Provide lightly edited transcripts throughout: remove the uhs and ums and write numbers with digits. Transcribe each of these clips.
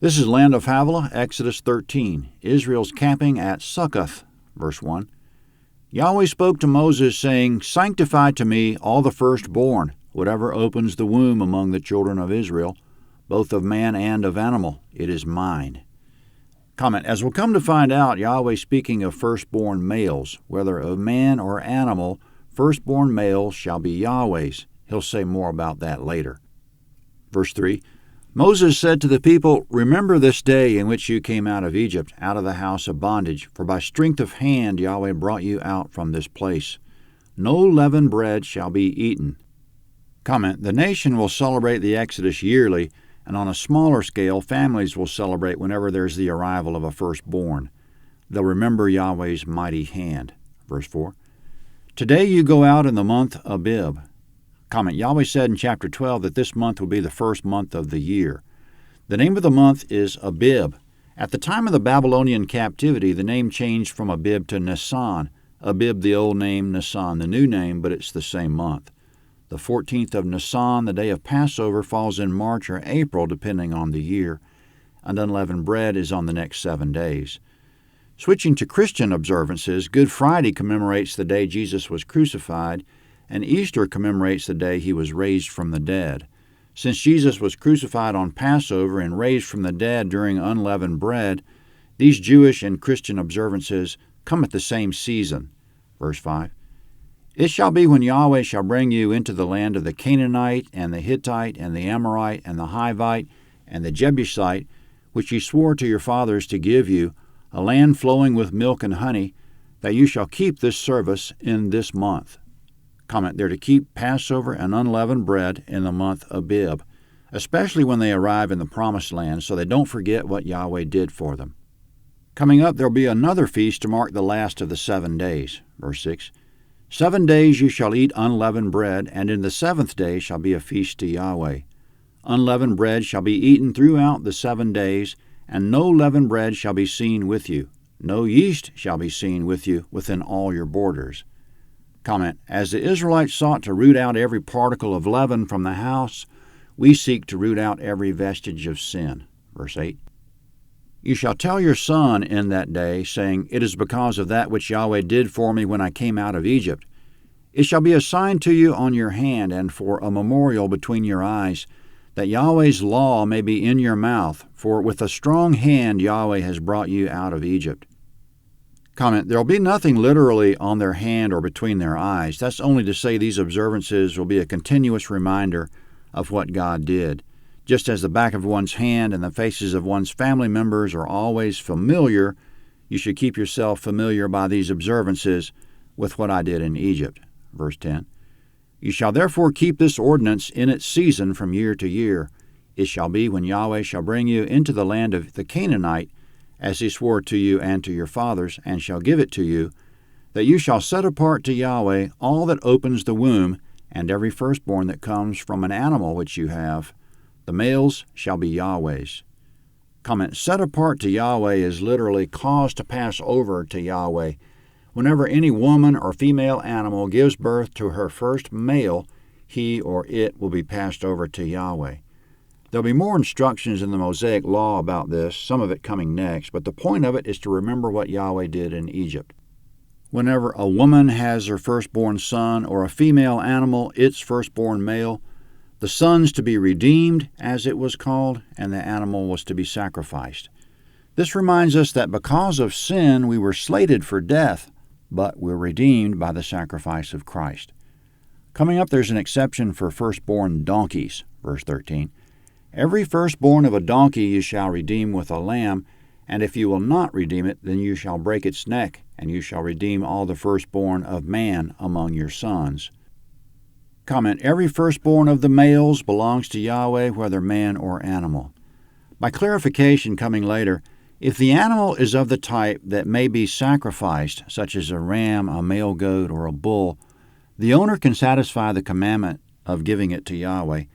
This is Land of Havilah, Exodus 13. Israel's camping at Succoth, verse 1. Yahweh spoke to Moses, saying, Sanctify to me all the firstborn, whatever opens the womb among the children of Israel, both of man and of animal. It is mine. Comment, as we'll come to find out, Yahweh speaking of firstborn males, whether of man or animal, firstborn males shall be Yahweh's. He'll say more about that later. Verse 3, Moses said to the people, Remember this day in which you came out of Egypt, out of the house of bondage, for by strength of hand Yahweh brought you out from this place. No leavened bread shall be eaten. Comment, the nation will celebrate the Exodus yearly, and on a smaller scale, families will celebrate whenever there's the arrival of a firstborn. They'll remember Yahweh's mighty hand. Verse 4, Today you go out in the month Abib. Comment, Yahweh said in chapter 12 that this month will be the first month of the year. The name of the month is Abib. At the time of the Babylonian captivity, the name changed from Abib to Nisan. Abib, the old name, Nisan, the new name, but it's the same month. The 14th of Nisan, the day of Passover, falls in March or April, depending on the year, and unleavened bread is on the next 7 days. Switching to Christian observances, Good Friday commemorates the day Jesus was crucified, and Easter commemorates the day he was raised from the dead. Since Jesus was crucified on Passover and raised from the dead during unleavened bread, these Jewish and Christian observances come at the same season. Verse 5, It shall be when Yahweh shall bring you into the land of the Canaanite and the Hittite and the Amorite and the Hivite and the Jebusite, which he swore to your fathers to give you, a land flowing with milk and honey, that you shall keep this service in this month. Comment, they're to keep Passover and unleavened bread in the month Abib, especially when they arrive in the Promised Land, so they don't forget what Yahweh did for them. Coming up, there'll be another feast to mark the last of the 7 days. Verse 6, 7 days you shall eat unleavened bread, and in the 7th day shall be a feast to Yahweh. Unleavened bread shall be eaten throughout the 7 days, and no leavened bread shall be seen with you. No yeast shall be seen with you within all your borders. Comment, as the Israelites sought to root out every particle of leaven from the house, we seek to root out every vestige of sin. Verse 8, You shall tell your son in that day, saying, It is because of that which Yahweh did for me when I came out of Egypt. It shall be a sign to you on your hand and for a memorial between your eyes, that Yahweh's law may be in your mouth, for with a strong hand Yahweh has brought you out of Egypt. Comment, there will be nothing literally on their hand or between their eyes. That's only to say these observances will be a continuous reminder of what God did. Just as the back of one's hand and the faces of one's family members are always familiar, you should keep yourself familiar by these observances with what I did in Egypt. Verse 10, You shall therefore keep this ordinance in its season from year to year. It shall be when Yahweh shall bring you into the land of the Canaanite, as he swore to you and to your fathers, and shall give it to you, that you shall set apart to Yahweh all that opens the womb, and every firstborn that comes from an animal which you have. The males shall be Yahweh's. Comment, set apart to Yahweh is literally caused to pass over to Yahweh. Whenever any woman or female animal gives birth to her first male, he or it will be passed over to Yahweh. There'll be more instructions in the Mosaic Law about this, some of it coming next, but the point of it is to remember what Yahweh did in Egypt. Whenever a woman has her firstborn son or a female animal, its firstborn male, the son's to be redeemed, as it was called, and the animal was to be sacrificed. This reminds us that because of sin we were slated for death, but we're redeemed by the sacrifice of Christ. Coming up, there's an exception for firstborn donkeys, verse 13. Every firstborn of a donkey you shall redeem with a lamb, and if you will not redeem it, then you shall break its neck, and you shall redeem all the firstborn of man among your sons. Comment, every firstborn of the males belongs to Yahweh, whether man or animal. By clarification coming later, if the animal is of the type that may be sacrificed, such as a ram, a male goat, or a bull, the owner can satisfy the commandment of giving it to Yahweh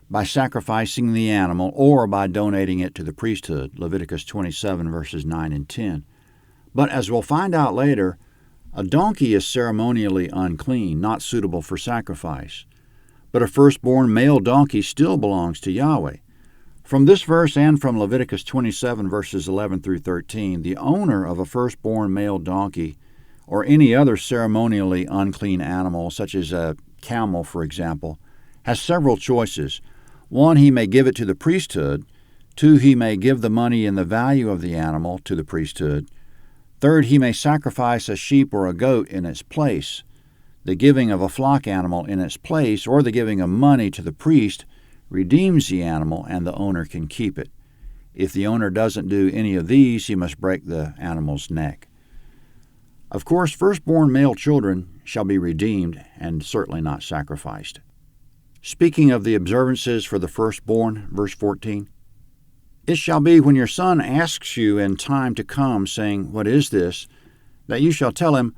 by sacrificing the animal or by donating it to the priesthood, Leviticus 27, verses 9 and 10. But as we'll find out later, a donkey is ceremonially unclean, not suitable for sacrifice. But a firstborn male donkey still belongs to Yahweh. From this verse and from Leviticus 27, verses 11 through 13, the owner of a firstborn male donkey or any other ceremonially unclean animal, such as a camel, for example, has several choices. 1, he may give it to the priesthood. 2, he may give the money and the value of the animal to the priesthood. 3, he may sacrifice a sheep or a goat in its place. The giving of a flock animal in its place or the giving of money to the priest redeems the animal and the owner can keep it. If the owner doesn't do any of these, he must break the animal's neck. Of course, firstborn male children shall be redeemed and certainly not sacrificed. Speaking of the observances for the firstborn, verse 14, it shall be when your son asks you in time to come, saying, What is this? That you shall tell him,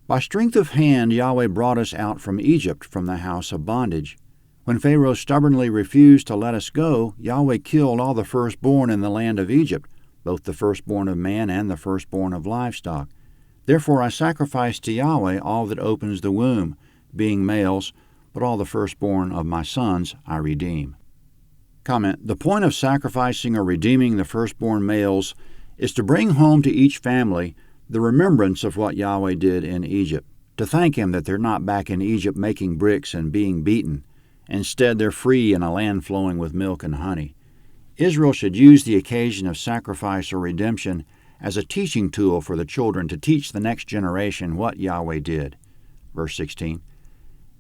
By strength of hand Yahweh brought us out from Egypt, from the house of bondage. When Pharaoh stubbornly refused to let us go, Yahweh killed all the firstborn in the land of Egypt, both the firstborn of man and the firstborn of livestock. Therefore I sacrifice to Yahweh all that opens the womb, being males, but all the firstborn of my sons I redeem. Comment: the point of sacrificing or redeeming the firstborn males is to bring home to each family the remembrance of what Yahweh did in Egypt, to thank Him that they're not back in Egypt making bricks and being beaten. Instead, they're free in a land flowing with milk and honey. Israel should use the occasion of sacrifice or redemption as a teaching tool for the children to teach the next generation what Yahweh did. Verse 16,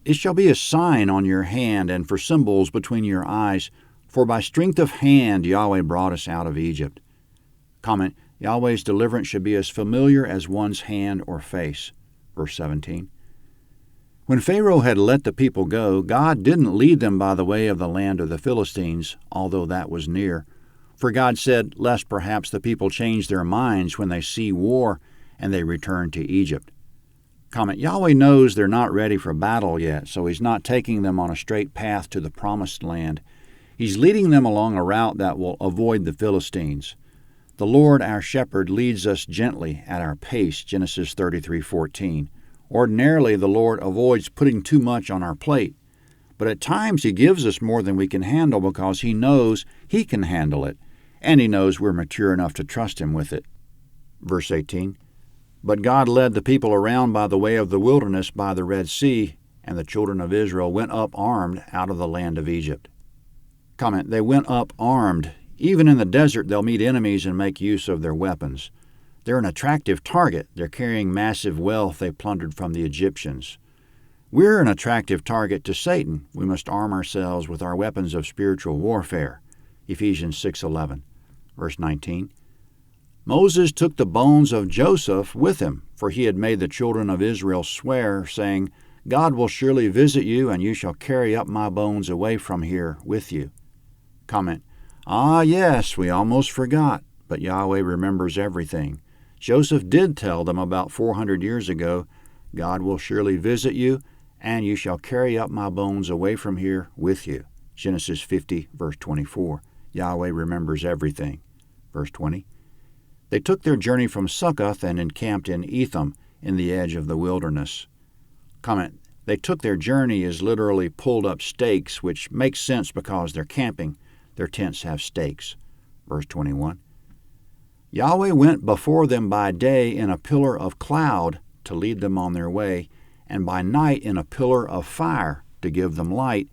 It shall be a sign on your hand and for symbols between your eyes, for by strength of hand Yahweh brought us out of Egypt. Comment: Yahweh's deliverance should be as familiar as one's hand or face. Verse 17, When Pharaoh had let the people go, God didn't lead them by the way of the land of the Philistines, although that was near. For God said, lest perhaps the people change their minds when they see war and they return to Egypt. Comment: Yahweh knows they're not ready for battle yet, so He's not taking them on a straight path to the promised land. He's leading them along a route that will avoid the Philistines. The Lord our shepherd leads us gently at our pace, Genesis 33:14. Ordinarily, the Lord avoids putting too much on our plate, but at times He gives us more than we can handle because He knows He can handle it, and He knows we're mature enough to trust Him with it. Verse 18, But God led the people around by the way of the wilderness by the Red Sea, and the children of Israel went up armed out of the land of Egypt. Comment: They went up armed. Even in the desert, they'll meet enemies and make use of their weapons. They're an attractive target. They're carrying massive wealth they plundered from the Egyptians. We're an attractive target to Satan. We must arm ourselves with our weapons of spiritual warfare. Ephesians 6:11. Verse 19. Moses took the bones of Joseph with him, for he had made the children of Israel swear, saying, God will surely visit you, and you shall carry up my bones away from here with you. Comment: Yes, we almost forgot, but Yahweh remembers everything. Joseph did tell them about 400 years ago, God will surely visit you, and you shall carry up my bones away from here with you. Genesis 50, verse 24. Yahweh remembers everything. Verse 20. They took their journey from Succoth and encamped in Etham, in the edge of the wilderness. Comment: They took their journey is literally pulled up stakes, which makes sense because they're camping. Their tents have stakes. Verse 21. Yahweh went before them by day in a pillar of cloud to lead them on their way, and by night in a pillar of fire to give them light,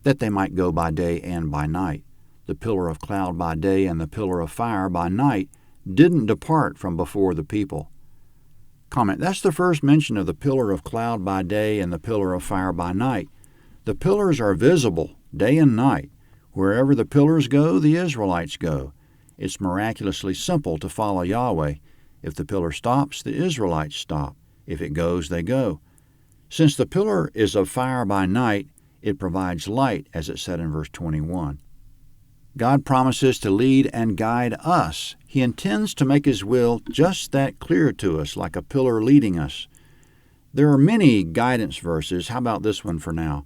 that they might go by day and by night. The pillar of cloud by day and the pillar of fire by night didn't depart from before the people. Comment: That's the first mention of the pillar of cloud by day and the pillar of fire by night. The pillars are visible day and night. Wherever the pillars go, the Israelites go. It's miraculously simple to follow Yahweh. If the pillar stops, the Israelites stop. If it goes, they go. Since the pillar is of fire by night, it provides light, as it said in verse 21. God promises to lead and guide us. He intends to make His will just that clear to us, like a pillar leading us. There are many guidance verses. How about this one for now?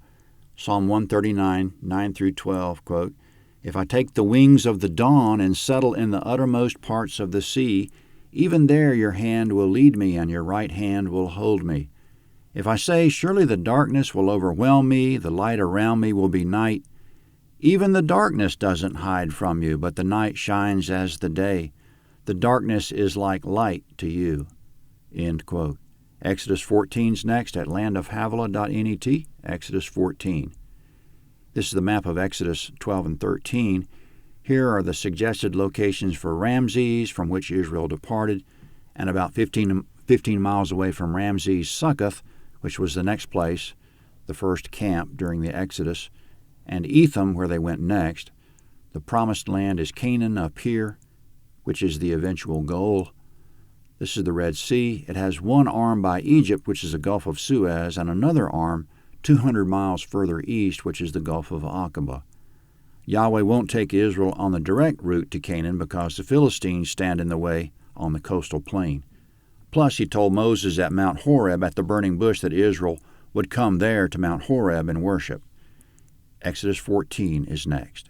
Psalm 139, 9 through 12, quote, If I take the wings of the dawn and settle in the uttermost parts of the sea, even there your hand will lead me and your right hand will hold me. If I say, surely the darkness will overwhelm me, the light around me will be night, Even the darkness doesn't hide from you, but the night shines as the day. The darkness is like light to you." End quote. Exodus 14's next at landofhavilah.net, Exodus 14. This is the map of Exodus 12 and 13. Here are the suggested locations for Ramses, from which Israel departed, and about 15 miles away from Ramses, Succoth, which was the next place, the first camp during the Exodus, and Etham, where they went next. The promised land is Canaan up here, which is the eventual goal. This is the Red Sea. It has one arm by Egypt, which is the Gulf of Suez, and another arm 200 miles further east, which is the Gulf of Aqaba. Yahweh won't take Israel on the direct route to Canaan because the Philistines stand in the way on the coastal plain. Plus, he told Moses at Mount Horeb at the burning bush that Israel would come there to Mount Horeb and worship. Exodus 14 is next.